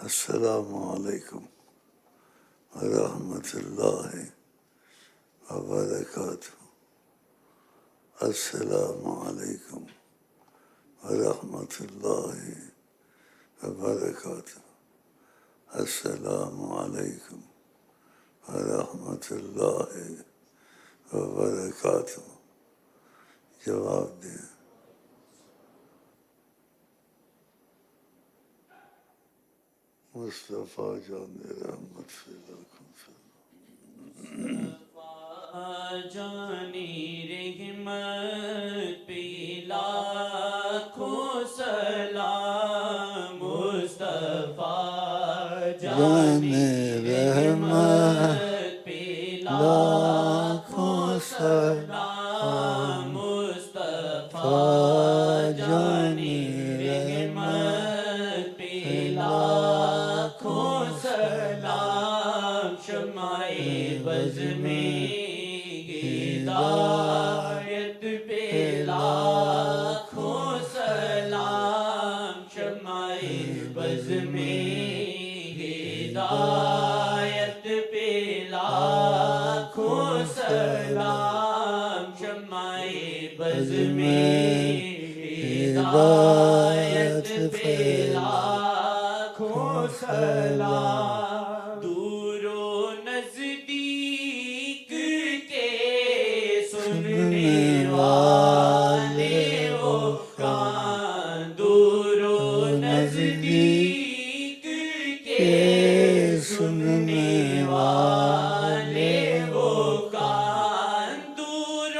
السلام علیکم ورحمۃ اللہ وبرکاتہ. السلام علیکم ورحمۃ اللہ وبرکاتہ. السلام علیکم ورحمۃ اللہ وبرکاتہ. جواب دیں. مصطفیٰ جان رحمت سے مصطفیٰ جانی رحمت پہ لاکھوں سلام. مصطفیٰ جانی رحمت پہ لاکھوں سلام. مصطفیٰ جانی رحمت پہ لاکھوں سلام. شمع بز میں ہدایت پہ لاکھوں سلام. شمع بز میں ہدایت پہ لاکھوں سلام. شمع بز میں ہدایت پہ لاکھوں سلام. دور و نزدیک کے سننے والے وہ کان. دور و نزدیک کے سننے والے وہ کان. دور و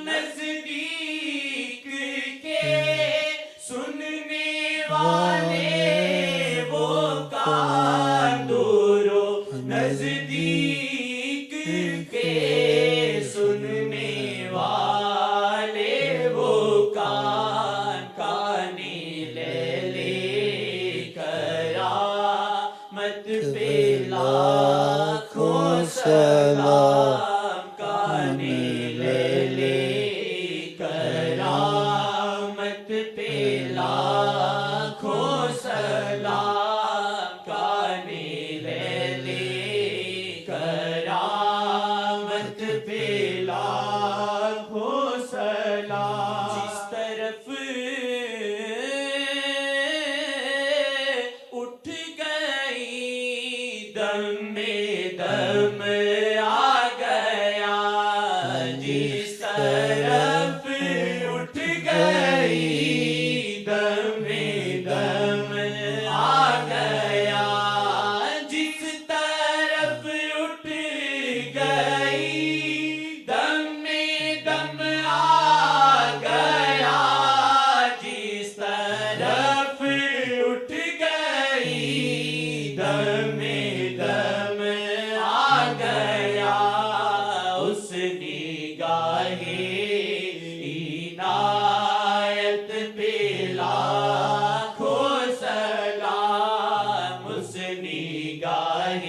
نزدیک کے سننے والے وہ کان. دور و نزدیک کے سننے والے وہ کان. کانی لے لے کرامت پہ لاکھوں سلام. کانی لے لے کرامت پہ لاکھوں سلام. کانی لے لے کرامت پہ لاکھوں سلام. جس طرف اٹھ گئی دم میں دم آ گیا. جس طرف اٹھ گئی دم میں دم آ گیا. جس طرف اٹھ گئی دم میں دم آ گیا. جس طرف اٹھ گئی دم میں دم آ گیا. اس نگاہ عنایت پہ لاکھوں سلام. اس نگاہ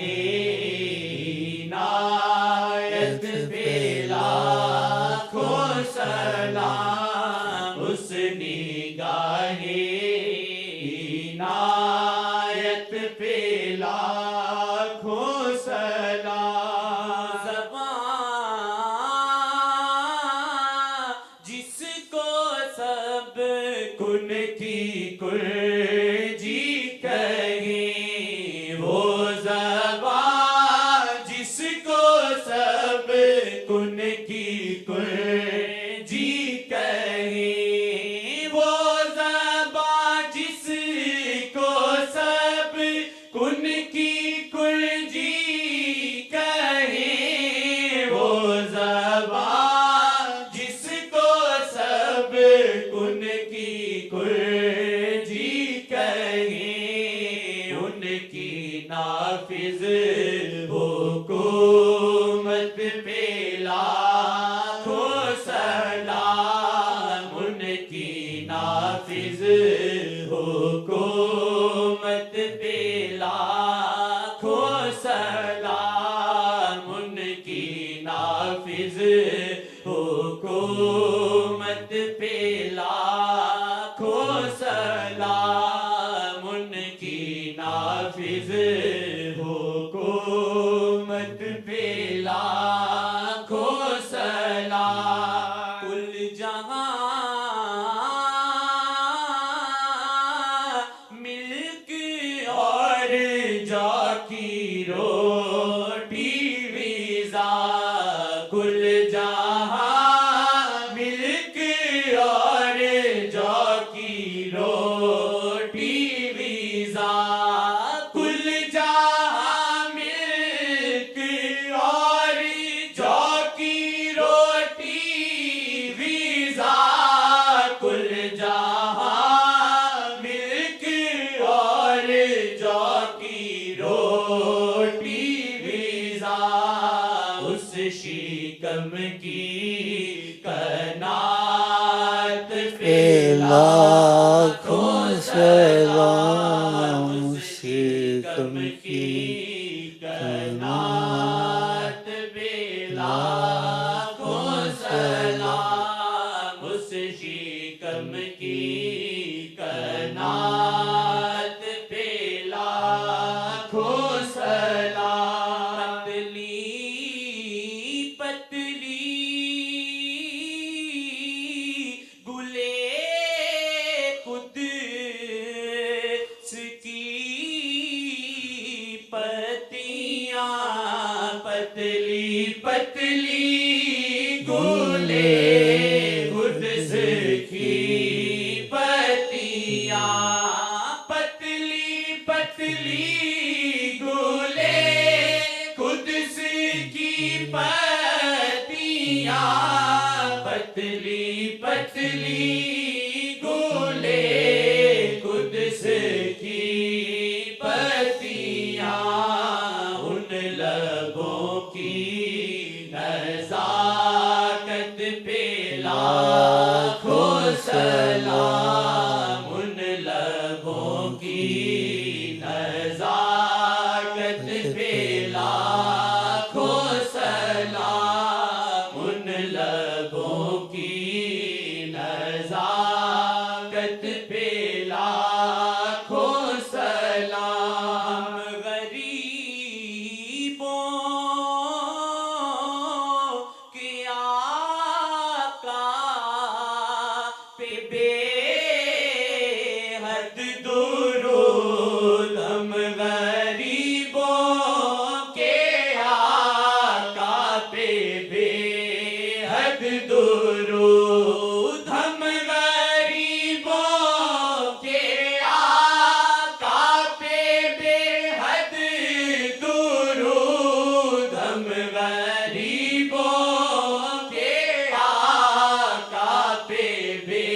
عنایت پہ لاکھوں سلام. اس نگاہ عنایت پہ لاکھوں سلام. زبان جس کو سب کن کی کرجی کہیں. وہ زبان جس کو سب کن کی کرجی کہیں. وہ زبان جس کو سب کن کی کرجی کہیں. وہ زبان جس کو سب کن کی کرجی کہیں. ان کی نافذ حکومت پہ لاکھوں سلام. ان کی نافذ حکومت پہ لاکھوں سلام. ان کی نافذ حکومت پہ لاکھوں سلام. ان کی نافذ سلام شکم کی کائنات پہ لاکھوں سلام اس شکم کی کائنات پہ لاکھوں سلام پتلی پتلی گلے قدس کی پتیاں پتلی پتلی گلے قدس کی پتیاں پتلی پتلی گلے قدس کی پتیاں پتلی پتلی گلے قدس کی پتیاں ان لبوں کی نزاکت پہ لاکھوں سلام ان لبوں کی نزاکت پہ لاکھوں سلام ان لبوں کی نزاکت پہ لاکھوں سلام غریبوں کے آقا پہ بے حد درود ہم غریبوں کے آقا پہ بے حد درود ہم غریبوں کے آقا پہ بے حد درود ہم غریبوں کے آقا پہ بے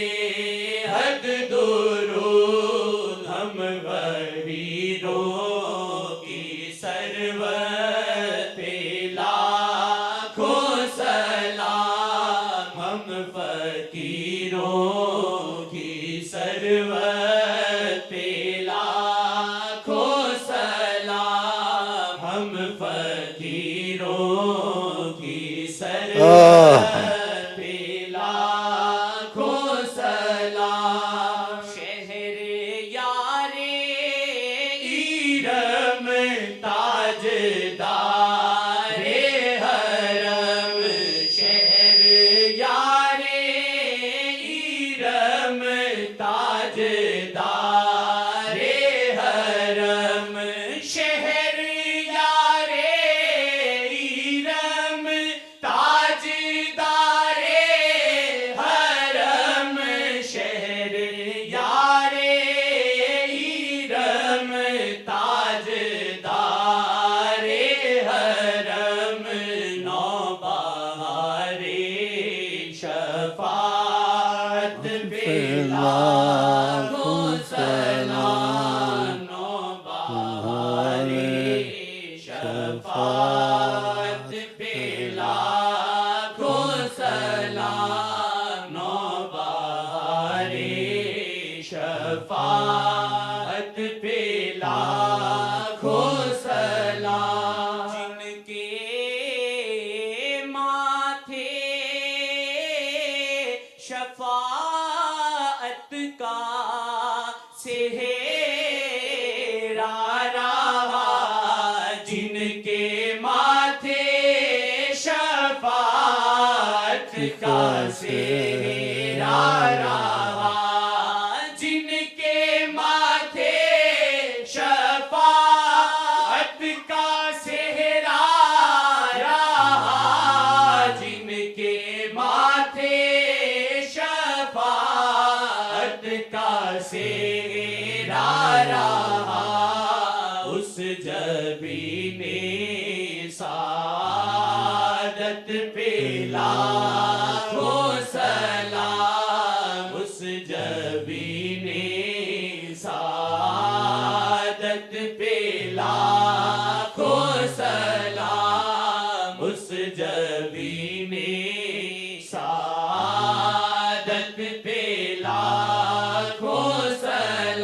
حد درود ہم غریبوں کی سرورت پہ لاکھوں سلام ہم فقیروں کی سرورت پہ لاکھوں سلام ہم فقیروں کی سرورت پہ لاکھوں سلام شہر یار ایرم تاجدار حرم شہر یار ایرم تاجدار حرم شہر یار ایرم تاجدار حرم شہر یار ایرم تاجدار حرم نوبہار شفاعت پہ لاکھوں سلام نوبہار شفاعت پہ لاکھوں سلام نوبہار شفاعت پہ لاکھوں سلام جن کے ماتھے شفاعت کا سہرا رہا جن کے ماتھے شفاعت کا سہرا رہا جن کے ماتھے شفاعت کا سہرا رہا جن کے ماتھے شفاعت کا سہرا رہا اس جبین سعادت پہ لاکھوں سلام اس جبین سعادت پہ لاکھوں سلام اس جبین سعادت پہ لاکھوں سلام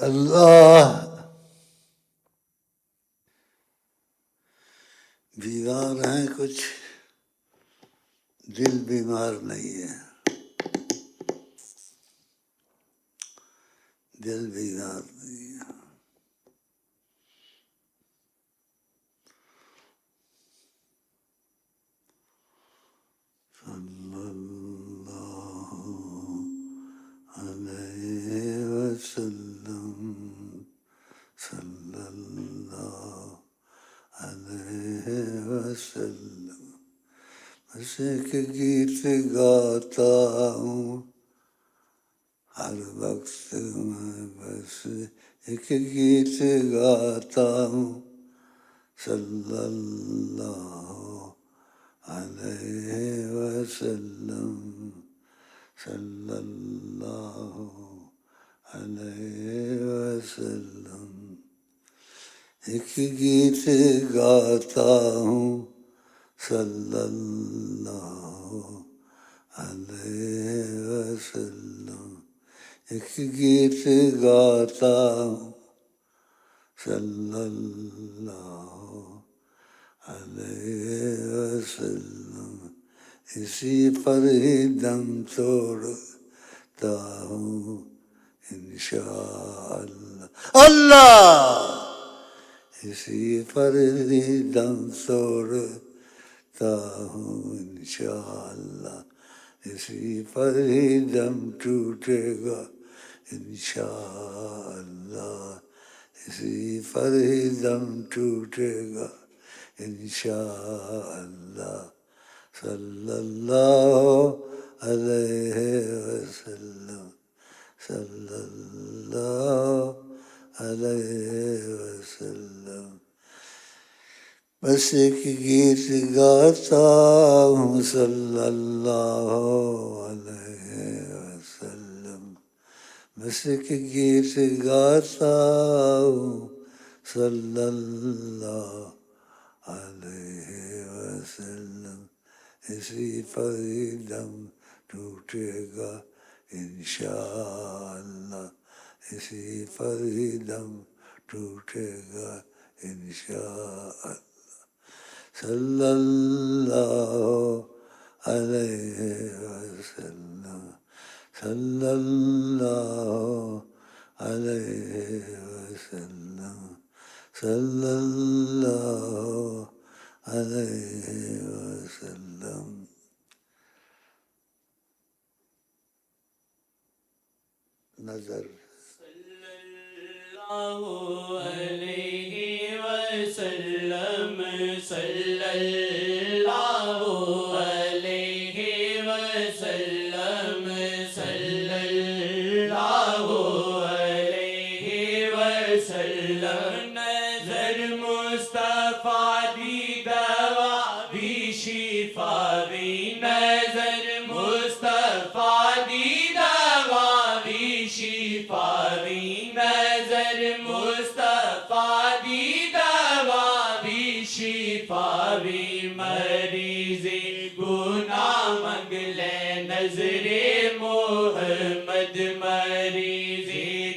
اللہ بیمار ہیں کچھ دل بیمار نہیں ہے دل بیمار نہیں ہے صلی اللہ علیہ وسلم صلی اللہ علیہ وسلم بس ایک گیت گاتا ہوں ہر وقت میں بس ایک گیت گاتا ہوں صلی اللہ علیہ وسلم صلی اللہ علیہ وسلم ایک گیت گاتا ہوں صلی اللہ علیہ وسلم ایک گیت گاتا ہوں صلی اللہ علیہ وسلم اسی پر ہی دم توڑتا ہوں انشاءاللہ اللہ اسی پر ہی دم توڑتا ہوں انشاءاللہ اسی پر ہی دم ٹوٹے گا انشاءاللہ اسی پر ہی دم ٹوٹے گا انشاءاللہ صلی اللہ علیہ وسلم صلی اللہ علیہ وسلم بس ایک گیت گاتا ہوں صلی اللہ علیہ وسلم بس ایک گیت گاتا ہوں صلی اللہ علیہ وسلم. اسی پر ہی دم ٹوٹے گا انشاءاللہ. اسی پر ہی دم ٹوٹے گا انشاءاللہ. صلی اللہ علیہ وسلم. صلی اللہ علیہ وسلم. صلی اللہ علیہ وسلم. نظر صلی اللہ علیہ وسلم. صلی اللہ علیہ وسلم. صلی اللہ علیہ وسلم. نظر مصطفیٰ دی دوا بھی شفا بھی. نظر مصطفیٰ دی دوا بھی شفا بھی. نظر مصطفیٰ دی دوا بھی شفا بھی. مریض گناہ منگ لے نظر محمد. مریض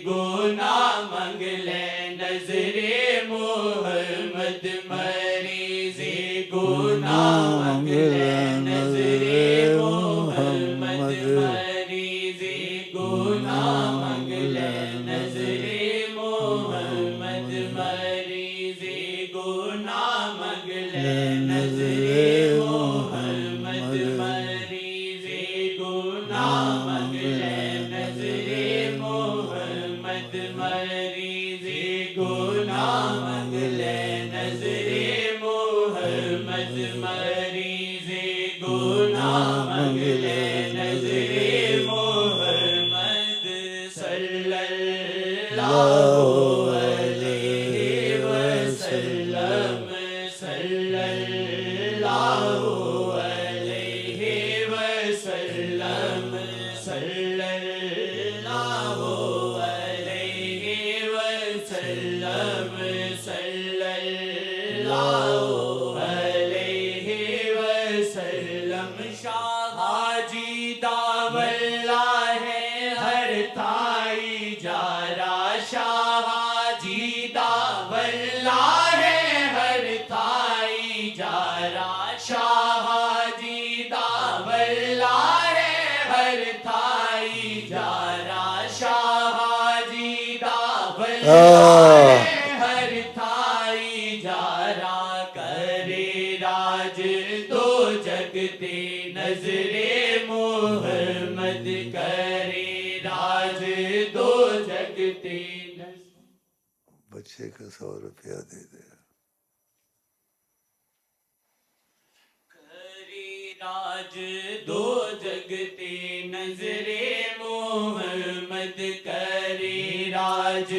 گناہ منگ لے نظر محمد. مریض گناہ منگ لے نظر محمد. مریض گناہ منگ لے نظر محمد. مریض گناہ منگ لے نظر محمد. مریض گناہ منگ لے نظر محمد. مریض گناہ منگ لے نظر محمد. مریض گناہ منگ لے نظر محمد. صلی اللہ علیہ وسلم. صلی اللہ علیہ وسلم. صلی اللہ علیہ وسلم. صلی اللہ علیہ وسلم. شاہ حاجی داولا ہے ہر تھائی جارا. شاہ حاجی داولا ہے ہر تھائی جارا. شاہ حاجی داولا ہے ہر تھائی جارا. شاہ حاجی داولا ہے ہر تھائی جارا. کرے راج دو جگتے نظر محمد. کرے راج دو جگتے نظر. بچے کا 100 روپیہ دے دے. کرے راج دو جگتے نظر محمد. کرے راج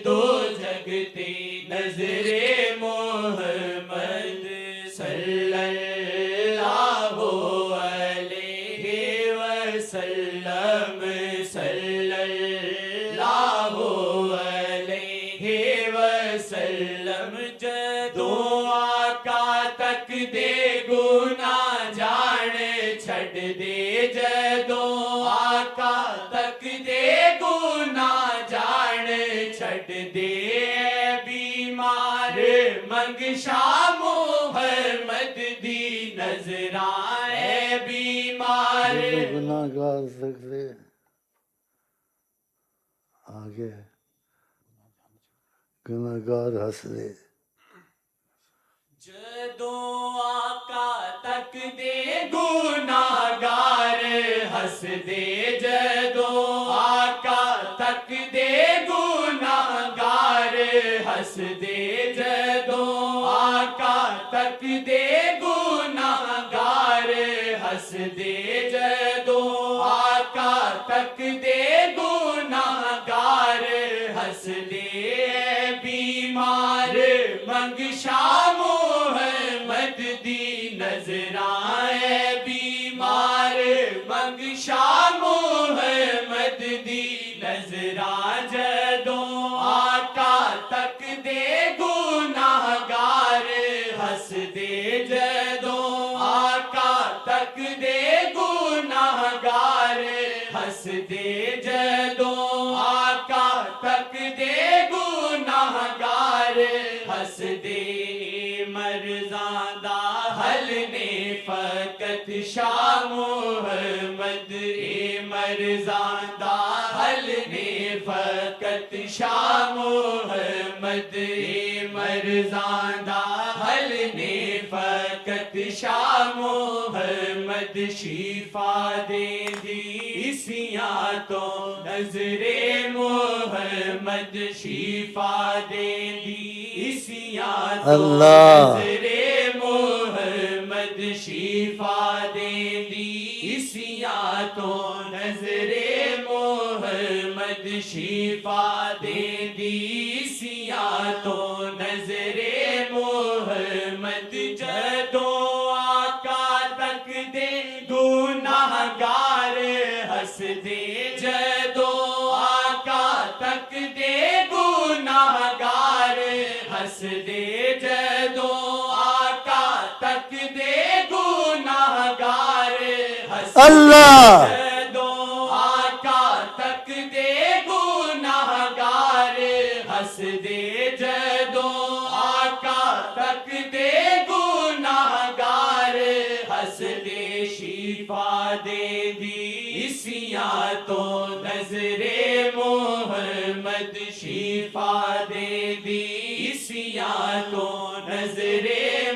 دو جگتے نظر محمد. صلی اللہ علیہ وسلم. صلی اللہ علیہ وسلم. جدوں آقا تک دے گناہ جان چھڑ دے. جدوں آقا تک دے گناہ جان چھڑ دے. بیمار منگ شاہ محمد دی نظرائے. بیمار گناہ گار سکتے آگے گناہ گار ہنس دے. جدوں آقا تک دے گناہ گار ہنس دے. جدوں آقا تک دے گناہ گار ہنس دے. جدوں آقا تک دے گناہ گار ہنس دے. جدوں آقا تک دے گناہ گار ہنس دے. بیمار منگ شاہ محمد دی نظرائے. بیمار منگ شاہ محمد دی نظرائے. جدوں آقا تک دے مرزاں دا حل نے فقط شاہ محمد مرزاں دا حل نے فقط شاہ محمد مرزاں دا حل نے فقط شاہ محمد شفا دے دی اسیاں تو نظر محمد شفا دے دی اسیاں تو اللہ نظر محمد شفا دے دی اسیاں تو نظر محمد شفا دے دی اسیاں تو نظر محمد جدوں آقا تک دے گناہگار ہس دے جدوں آقا تک دے گناہگار ہس دے جدوں آقا تک دے گناہگار ہس اللہ جدوں آقا تک دے گناہگار ہس دے جدوں آقا تک دے گناہگار ہس دے شفا دے دی اسیاں تو نظر محمد شفا دے دی اسیاں تو نظر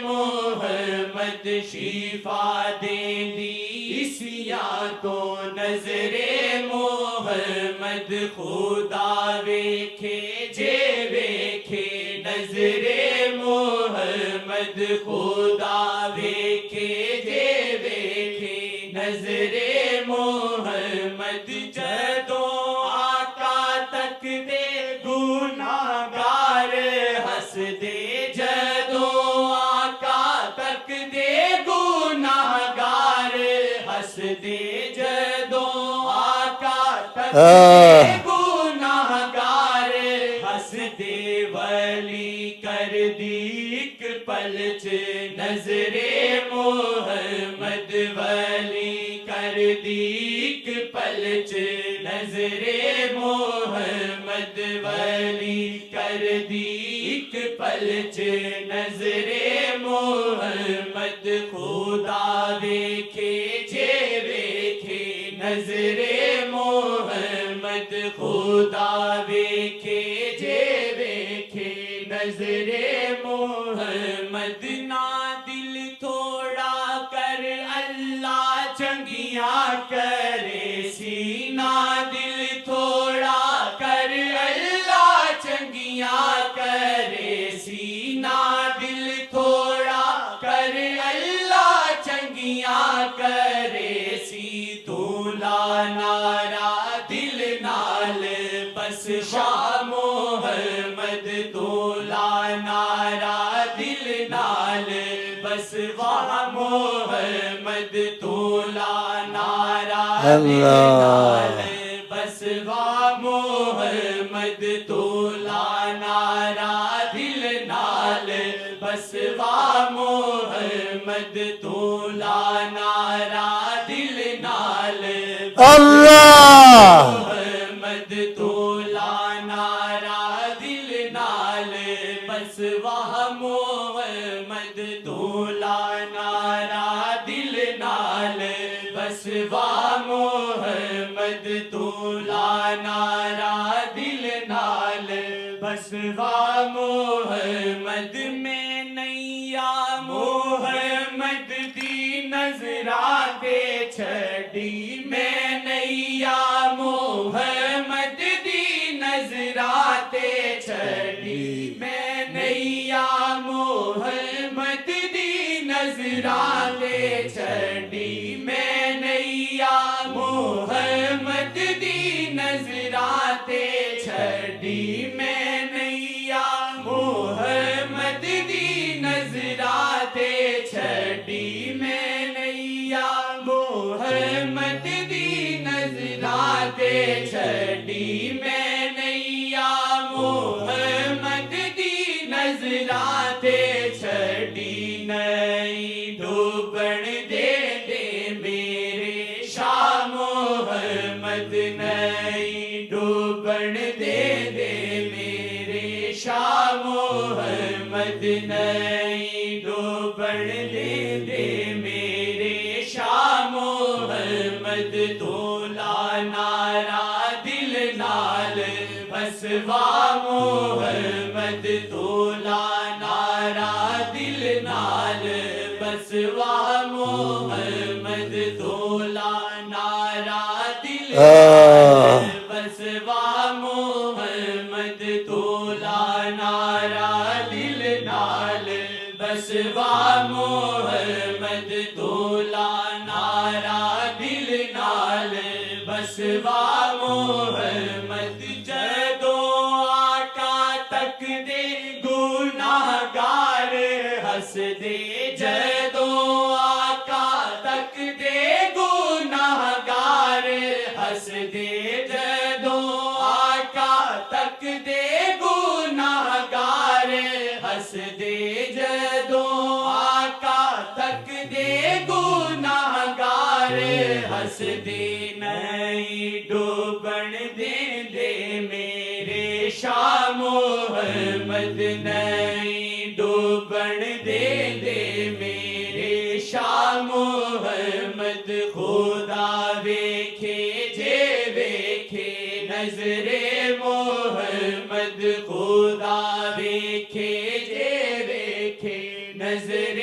محمد شفا دے دی اسیاں تو نظر محمد خدا ویکھے جے ویکھے نظر محمد خدا ویکھے جے ویکھے نظر محمد جدوں آقا تک دے گناہگار ہس دے جدوں آقا تک دے گناہگار ہس دے جدوں آقا تک دے گناہگار ہس دے ولی کر دی ایک پل چ نظر محمد ولی کر دی ایک پل چ نظر محمد ولی کر دی ایک پل چ نظر محمد خدا ویکھے جے ویکھے نظر محمد خدا ویکھے جے ویکھے نظر محمد نہ دل تھوڑا کر اللہ چنگیاں کرے سینہ دل تھوڑا کر اللہ چنگیاں کرے سینہ دل تھوڑا کر اللہ چنگیاں کرے سی تو لا نارا دل نال بس شاہ محمد تو لا نارا دل نال بس واہ محمد تو لا نارا دل نال بس واہ محمد تو لا نارا دل نال بس واہ محمد تو لا نارا دل نال اللہ محمد تو لا نارا دل نال بس واہ محمد تو لا نارا دل نال بس واہ محمد تو لا نارا دل نال بس واہ محمد میں نیا محمد دی نظراں تے چھڈی میں نیا محمد دی نظراں تے چھڈی میں نیا محمد دی نظراں تے چھڈی میں نیا محمد دی نظراں تے چھڈی میں نیا محمد دی نظراں تے چھڈی میں نیا محمد دی نظراں تے چھڈی میں نیا محمد دی نظراں تے چھڈی نہیں ڈوبن دے نہیں ڈوبن دے دے میرے شاہ محمد تولا نارا دل نال بسوا محمد تولا نارا دل نال بسوا محمد تولا نارا دل نال بسوا محمد تولا نارا دل نال بسوا محمد تولا نارا دل نال بسوا محمد جدوں آقا تک دے گناہگار ہس دے جدوں آقا تک دے گناہگار ہس دے جدوں آقا تک دے گناہگار ہس دے جدوں آقا تک دے گناہگار ہس دے نہیں ڈوبن دے دے میرے شاہ محمد نہیں ڈوبن دے دے میرے شاہ محمد خدا ویکھے جے ویکھے نظر محمد خدا ویکھے جے ویکھے نظر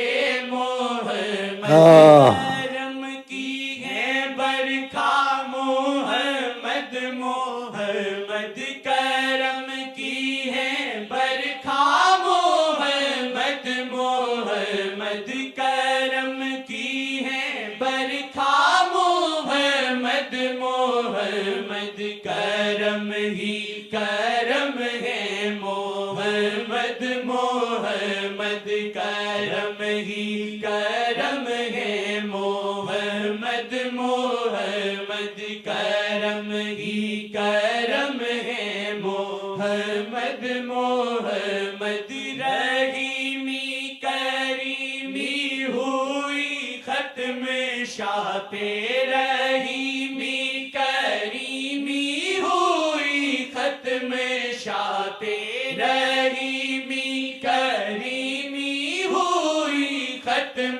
محمد کرم کی ہے برکھا محمد محمد کرم کی ہے برکھا محمد محمد کرم کی ہے برکھا محمد محمد کرم ہی کرم ہے محمد محمد کرم ہی کرم ہے محمد محمد کرم ہی کرم ہے محمد محمد رحیمی کریمی ہوئی ختم شاہ پہ رحیمی کریمی ہوئی ختم شاہ پہ رحیمی کریمی ہوئی ختم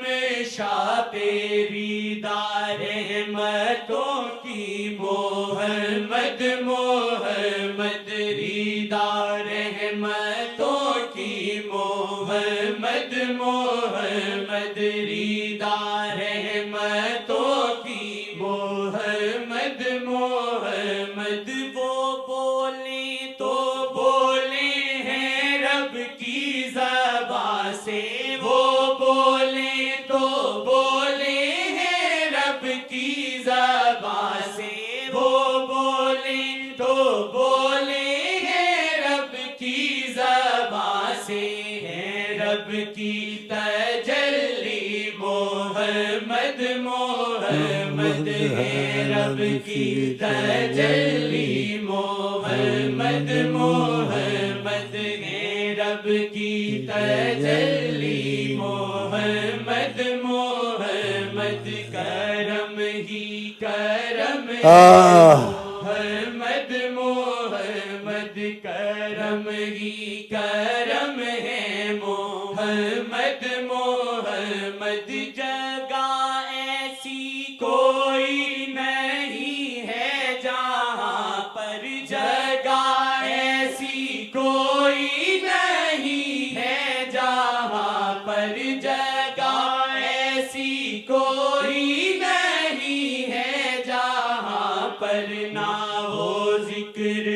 شاہ پہ ریدہ رحمتوں کی محمد محمد ریدہ رحمتوں کی محمد محمد ریدہ رحمتوں کی محمد محمد وہ بولیں تو بولے ہیں رب کی زبان سے وہ بولیں تو بولے ہیں رب کی زبان سے وہ بولیں تو بولے ہیں رب کی زبان سے ہے رب کی تجلی محمد محمد ہے رب کی تجلی محمد محمد ہے رب کی تجلی محمد محمد کرم ہی کرم محمد محمد کرم ہی کرم ہے محمد محمد جگہ ایسی کوئی نہیں ہے جہاں پر جگہ ایسی کوئی نہیں ہے جہاں پر جگہ ایسی کوئی نہیں ہے جہاں پر نہ ہو ذکر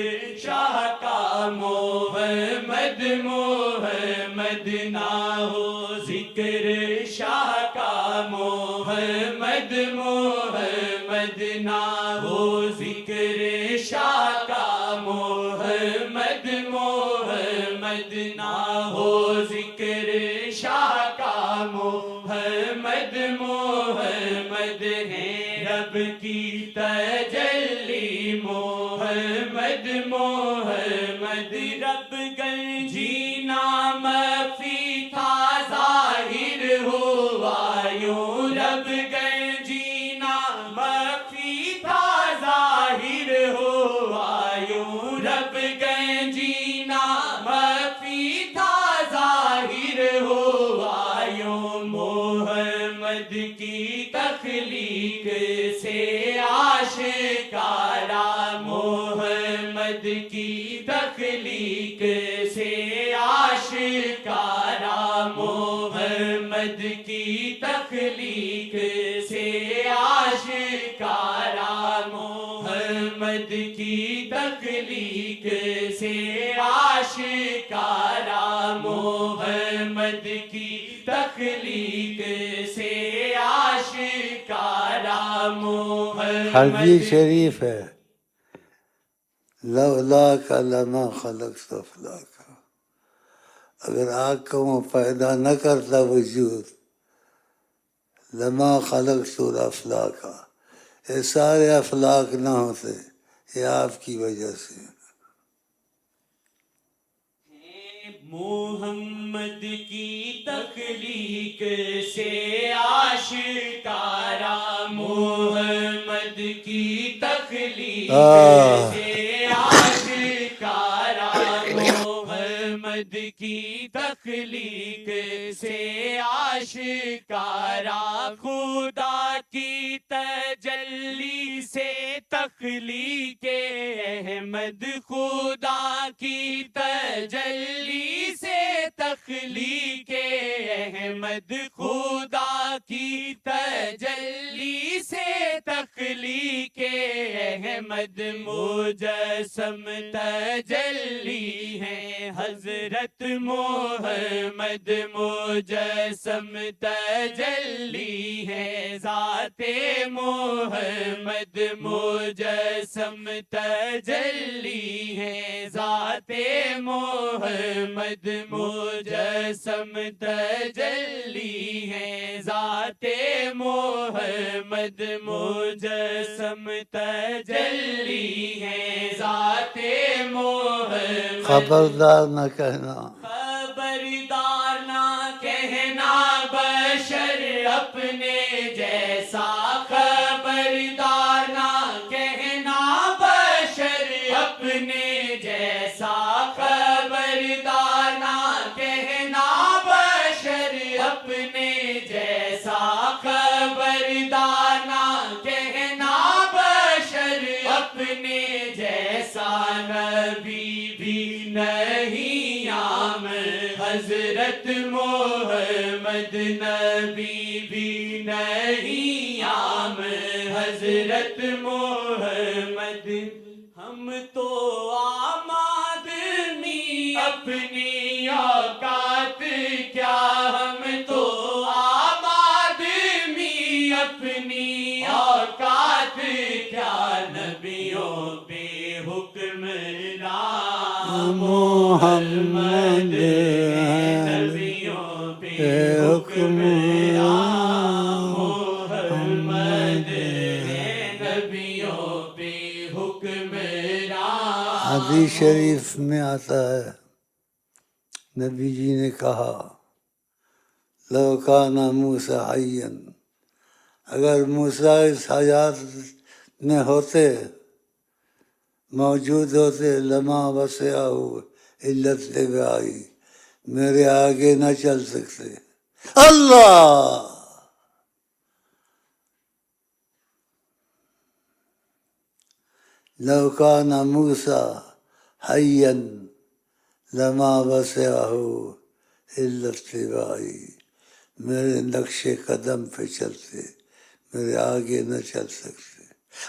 شاہ کا محمد محمد نہ ہو ذکر شاہ کا محمد محمد نہ ہو ذکر شاہ کا محمد محمد نہ ہو ذکر شاہ کا محمد محمد ہے رب کی تجلی محمد محمد رب گنجی نام فی تھا ظاہر ہوا یوں رب گنجی نام فی تھا ظاہر ہوا یوں رب گنجی نام فی تھا ظاہر ہوا کی تخلیق سے آشکارا، محمد کی تخلیق سے آشکارا، محمد کی تخلیق سے آشکارا، محمد کی تخلیق سے آشکارا، محمد کی تخلیق سے آشکارا، محمد حدیث شریف ہے، لولاک لما خلقت افلاک، اگر آگ کو میں پیدا نہ کرتا وجود، لما خلقت الافلاک، یہ سارے افلاک نہ ہوتے، یہ آپ کی وجہ سے۔ محمد کی تخلیق سے آشکارا، محمد کی تخلیق سے آشکارا، محمد کی تخلیق سے آشکارا، خدا کی تجلی سے تخلیق احمد، خدا کی تجلی سے تخلیق احمد، خدا کی تجلی سے تخلیق احمد، مجسم تجلی ہے حضرت محمد، مجسم تجلی ہے ذات محمد، مجسم تجلی ہے ذات محمد، مجسم تجلی ہے ذات محمد، مجسم تجلی ہے ذات محمد۔ خبردار نہ کہنا، خبردار نہ کہنا بشر اپنے جیسا، خبردار نہ کہنا بشر اپنے جیسا، خبردار نہ کہنا بشر اپنے جیسا، خبردار نہ کہنا بشر اپنے جیسا، نبی بھی نہیں عام حضرت محمد، نبی بھی نہیں عام حضرت محمد، ہم تو عام آدمی اپنی اوقات کیا، ہم تو عام آدمی اپنی اوقات کیا، نبیوں پہ حکمران محمد، نبیوں پہ حکمران محمد، نبیوں پہ حکمران۔ حدیث شریف میں آتا ہے، نبی جی نے کہا، لو کان موسیٰ حیا، اگر موسیٰ اس حیات میں ہوتے، موجود ہوتے، لما وسعہ الا اتباعی، میرے آگے نہ چل سکتے۔ اللہ، لو کان موسیٰ حیا لما وسعہ الا اتباعی، میرے نقش قدم پہ چلتے، میرے آگے نہ چل سکتے۔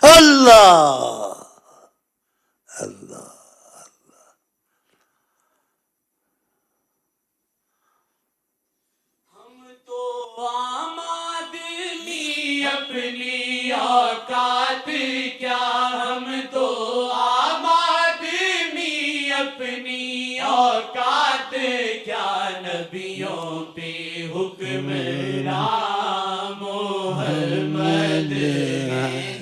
اللہ اللہ، ہم تو عام آدمی اپنی اوقات کیا، ہم تو عام آدمی اپنی اوقات کیا، نبیوں پہ حکمران محمد،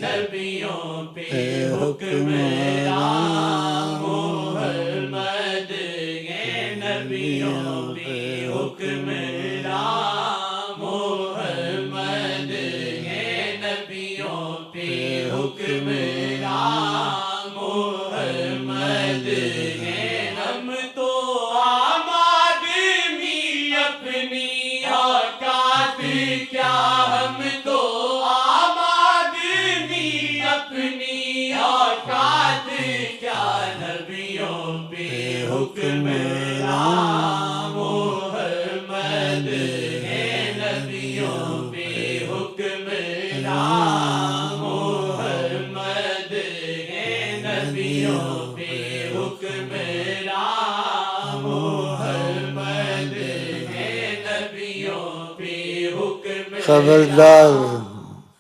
نبیوں پہ حکمران محمد، نبیوں پہ حکمران محمد، نبیوں پہ حکمران محمد، ہم تو عام آدمی اپنی اوقات کیا، ہم حکمران محمد ہے نبیوں پہ حکمران محمد ہے نبیوں پہ حکمران محمد ہے نبیوں پہ حکمران خبردار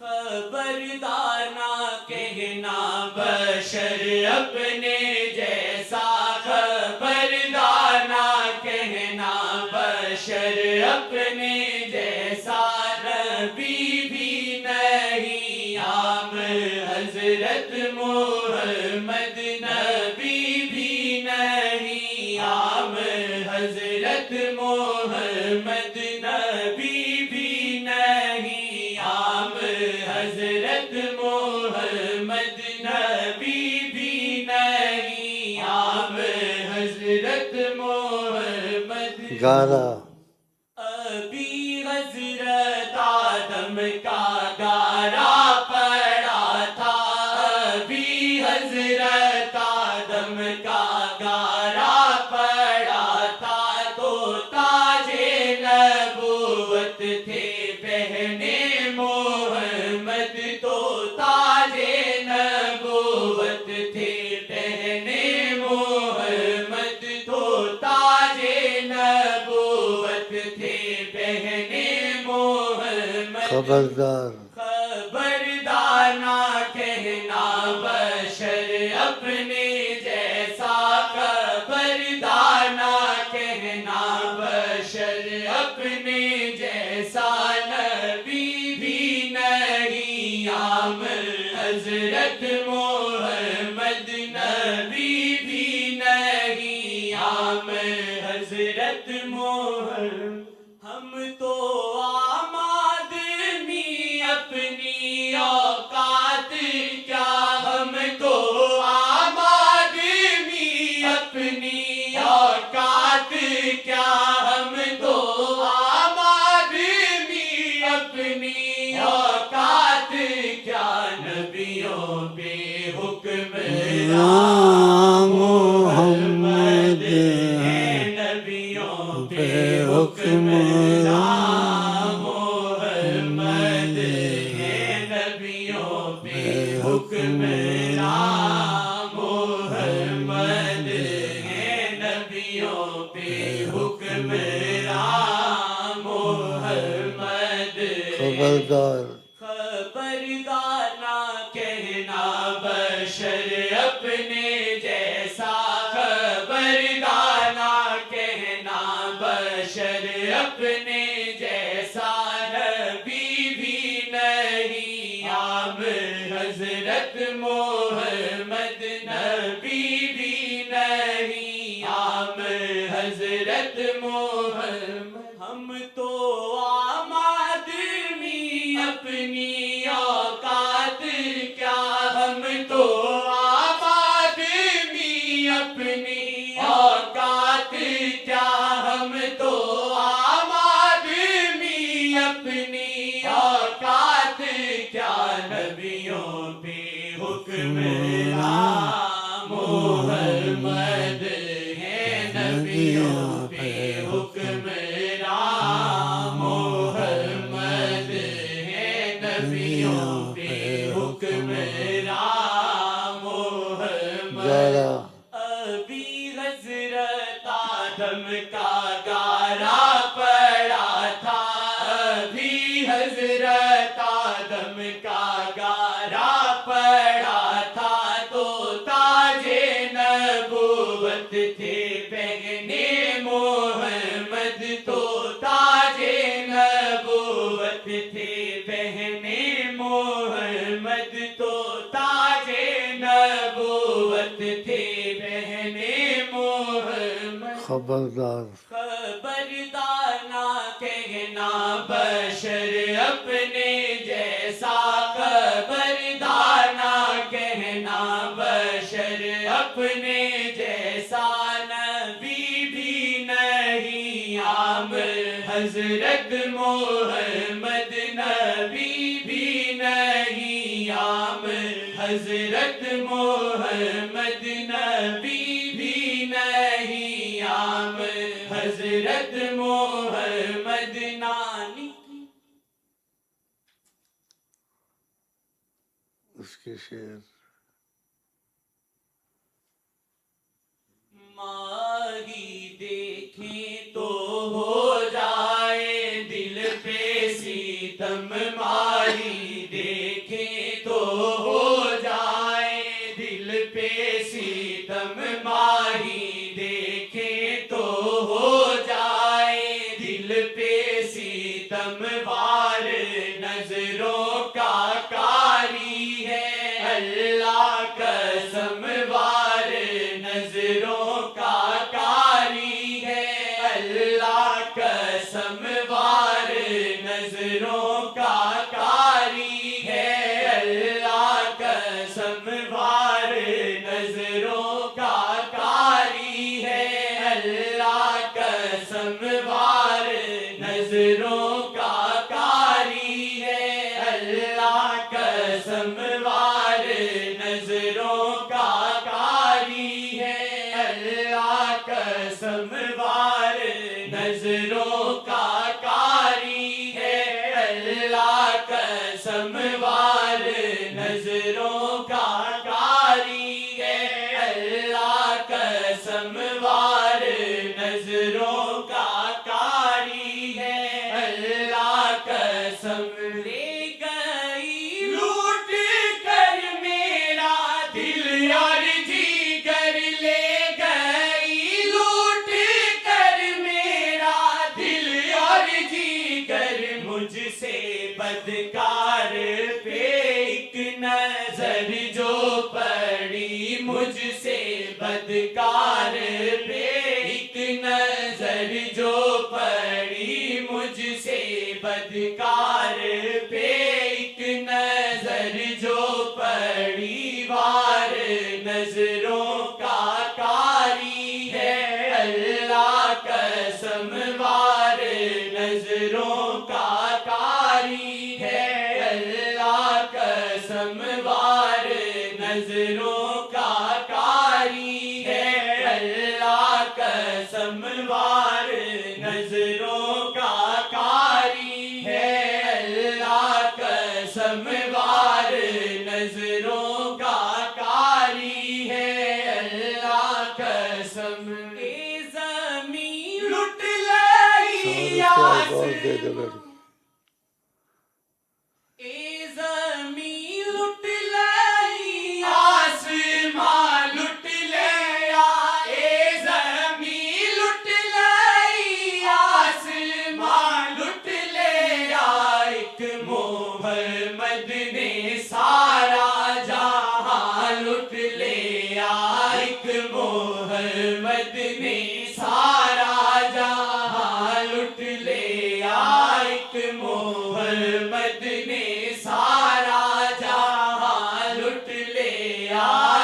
خبردار نہ کہنا بشر اپنے جیسا خبردار نہ کہنا بشر اپنے جیسا نبی بھی نہیں عام حضرت محمد نبی بھی نہیں عام حضرت محمد نبی بھی نہیں عام حضرت محمد نبی بھی نہیں عام حضرت محمد گارا ابھی حضرت آدم کا گارا پڑا تھا ابھی حضرت آدم کا گارا پڑا تھا تو تاج نبوت تھے پہنے محمد تو تاج نبوت تھے پہنے محمد تو تاج نبوت تھے پہنے محمد خبردار خبردار نہ کہنا بشر اپنے جیسا خبردار نہ کہنا بشر اپنے جیسا نبی بھی نہیں عام حضرت محمد نبی بھی نہیں عام حضرت محمد ہم تو عام آدمی اپنی اوقات کیا ہم تو عام آدمی اپنی اوقات کیا ہم تو عام آدمی اپنی اوقات کیا نبیوں پہ حکمران محمد ہے نبیوں پہ حکمران محمد ہے نبیوں پہ حکمران محمد ہے نبیوں پہ حکمران محمد خبردار خبردار نہ کہنا بشر اپنے جیسا خبردار نہ کہنا بشر اپنے جیسا نبی بھی نہیں عام حضرت محمد نبی بھی نہیں عام حضرت محمد ہم تو عام آدمی اپنی اوقات کیا ہم تو عام آدمی اپنی اوقات کیا ہم تو عام آدمی اپنی اوقات کیا نبیوں پہ حکمران محمد ہے نبیوں پہ حکمران محمد ہے نبیوں پہ حکمران محمد گارا ابھی حضرت آدم کا گارا پڑا تھا ابھی حضرت آدم کا گارا پڑا تھا تو تاج نبوت تھے پہنے محمد تو تاج نبوت تھے پہنے محمد تو تاج نبوت تھے پہنے محمد خبردار خبردار نہ کہنا بشر اپنے جیسا خبردار نہ کہنا بشر اپنے جیسا نبی بھی نہیں عام حضرت محمد نبی بھی نہیں عام حضرت محمد نبی بھی نہیں اس کے شعر. ماہی دیکھیں تو ہو جائے دل پہ ستم، ماہی دیکھیں تو ہو جائے دل پہ ستم، ماہی دیکھیں تو ہو جائے دل پہ ستم، وار نظروں کا کاری ہے اللہ قسم، وار نظروں کا کاری ہے اللہ قسم، وار نظروں کا کاری ہے اللہ قسم، وار نظروں کا کاری ہے اللہ قسم، وار نظروں کا کاری ہے اللہ قسم، وار نظروں کا کاری ہے اللہ قسم، وار نظروں کا کاری ہے اللہ قسم، وار نظروں کا کاری ہے اللہ قسم، وار نظروں کا کاری ہے اللہ قسم، لے گئی لوٹ کر میرا دل اور جگر، لے گئی لوٹ کر میرا دل اور جگر، مجھ سے بدکار پہ ایک نظر جو پڑی، مجھ سے بدکار پہ ایک نظر جو پڑی، مجھ سے بدکار پہ ایک نظر جو پڑی، وار نظروں کا کاری ہے اللہ قسم، وار نظروں کا کاری ہے اللہ قسم، وار نظروں کا کاری ہے اللہ قسم، وار نظروں کا کاری ہے اللہ قسم، وار نظروں کا کاری ہے اللہ قسم، اے زمین لٹ لئی اور دے دو لڑکی. اے زمین لٹ لئی آسمان لٹ لیا، اے زمین لٹ لئی آسمان لٹ لیا، ایک محمد نے سارا جہاں لٹ لیا، ایک محمد نے سارا جہاں لٹ لیا، ایک محمد نے سارا جہاں لٹ لیا،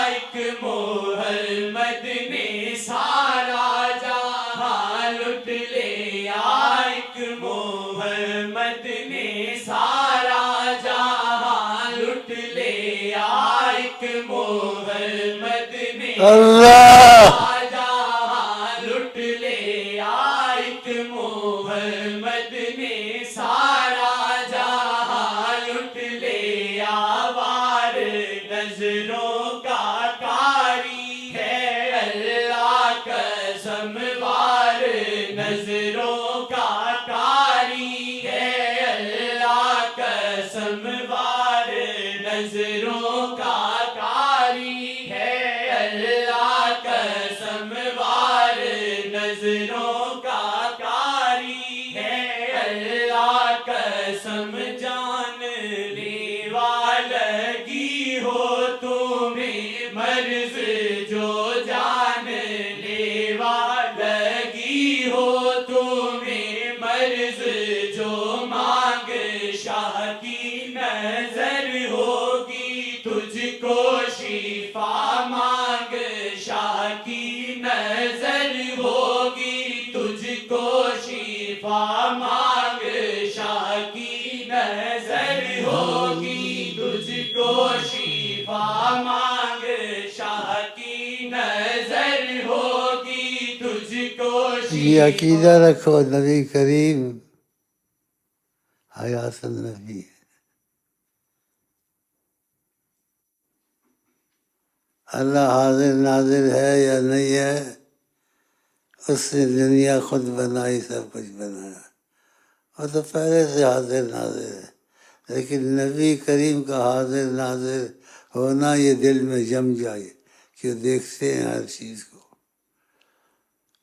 ایک محمد نے سارا جہاں لٹ لیا، ایک محمد نے سارا جہاں لٹ لیا، ایک محمد نے اللہ جہاں لٹ لیا، ایک محمد نے سارا جہاں لٹ لیا، وار نظروں کا کاری ہے اللہ قسم، وار نظروں کا کاری ہے اللہ قسم، وار نظروں کا کاری ہے اللہ قسم، وار نظروں کا کاری ہے اللہ قسم، جان لیوا لگی ہو تمہیں مرض جو جان لیوا لگی ہو تمہیں مرض جو، مانگ شاہ کی نظر ہوگی تجھ کو شفا، مانگ شاہ کی نظر ہوگی تجھ کو شفا، مانگ شاہ کی نظر ہوگی تجھ کو شفا، مانگ شاہ کی نظر ہوگی تجھ کو یہ عقیدہ رکھو نبی کریم حیات النبی ہے. اللہ حاضر ناظر ہے یا نہیں ہے، اس نے دنیا خود بنائی، سب کچھ بنایا، اور تو پہلے سے حاضر ناظر ہے، لیکن نبی کریم کا حاضر ناظر ہونا یہ دل میں جم جائے کہ وہ دیکھتے ہیں ہر چیز کو،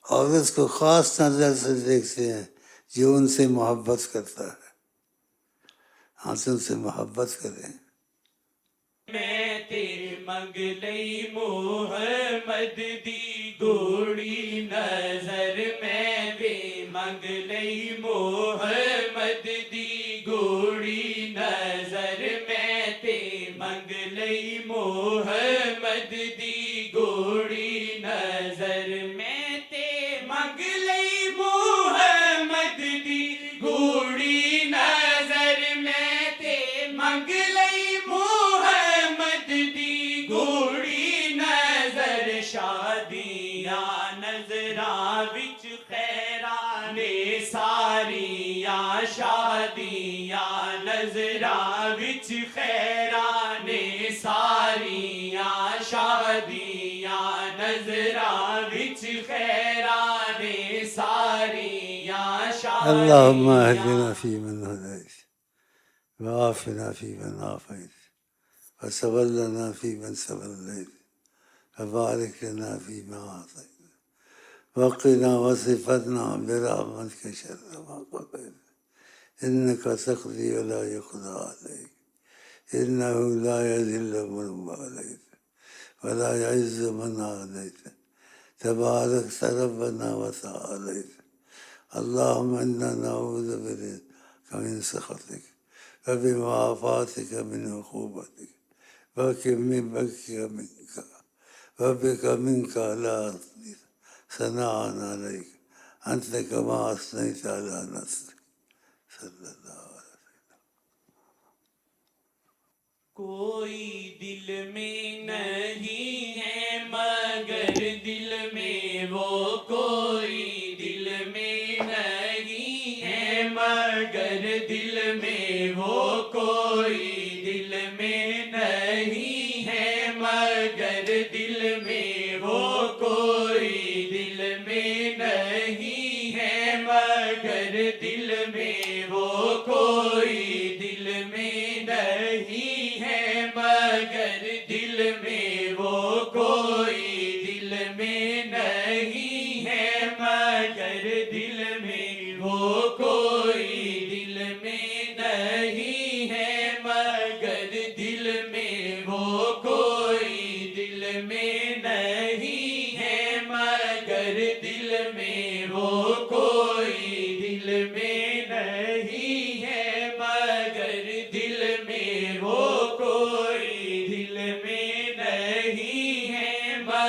اور اس کو خاص نظر سے دیکھتے ہیں جو ان سے محبت کرتا ہے۔ ہاں تو ان سے محبت کریں۔ میں تے منگ لئی محمد دی گوڑی نظر، میں تے منگ لئی محمد دی گوڑی نظر، میں تے منگ لئی محمد دی گوڑی نظر، میں تے منگ لئی محمد دی گوڑی نظر، میں تے منگ لئی محمد دی گوڑی نظر، شادیاں نظراں وچ خیراں نے ساریاں، شادیاں نظراں وچ خیراں نے ساریاں، شادیاں نظراں وچ خیراں نے ساریاں، اللہم اہدنا فیمن ہدیت وعافنا فیمن عافیت وتولنا فیمن تولیت وبارک لنا فیما اعطیت وقنا واصرف عنا برحمتک شر ما قضیت انک تقضی ولا یقضی علیک انہ لا یذل من والیت ولا یعز من عادیت تبارک ربنا وتعالیت اللہم انا نعوذ برضاک من سخطک وبمعافاتک من عقوبتک بک منک لا احصی ثناء علیک انت کما اثنیت علی نفسک صلی اللہ علیہ وسلم۔ کوئی دل میں نہیں ہے مگر دل میں وہ، کوئی دل میں نہیں ہے مگر دل میں وہ، کوئی دل میں نہیں ہے مگر دل میں وہ، کوئی دل میں نہیں ہے مگر دل میں وہ، کوئی دل میں نہیں ہے مگر دل میں وہ، کوئی دل میں نہیں ہے مگر دل میں وہ، کوئی دل میں نہیں ہے مگر دل میں وہ، کوئی دل میں نہیں ہے مگر دل میں وہ، کوئی دل میں نہیں ہے مگر دل میں وہ، کوئی دل میں نہیں ہے مگر دل میں وہ کوئی دل میں نہیں ہی ہے مگر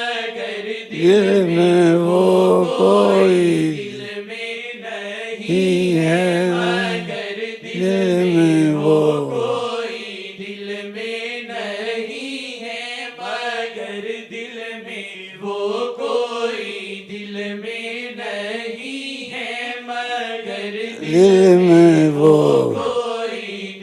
دل دل میں میں وہ، وہ کوئی دل میں نہیں ہے مگر دل میں وہ، کوئی دل میں نہیں ہے مگر دل میں وہ کوئی دل میں نہیں ہے مگر دل میں وہ، کوئی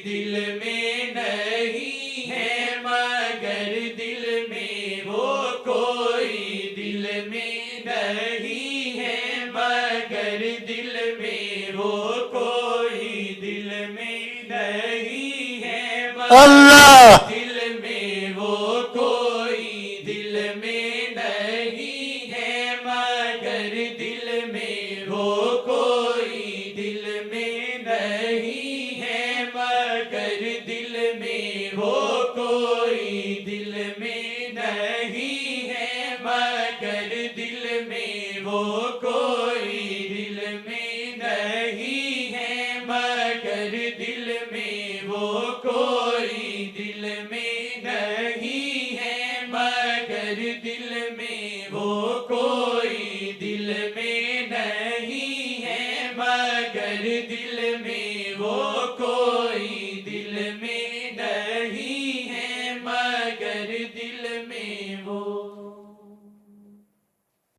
دل میں نہیں ہے مگر دل میں وہ، کوئی دل میں نہیں ہے مگر دل میں وہ، کوئی دل میں نہیں ہے اللہ دل میں وہ، کوئی دل میں نہیں ہے مگر دل میں وہ، کوئی دل میں نہیں ہے مگر دل میں وہ، کوئی دل میں نہیں ہے مگر دل میں وہ، کوئی دل میں نہیں ہے مگر دل میں وہ، کوئی دل میں نہیں ہے مگر دل میں وہ، کوئی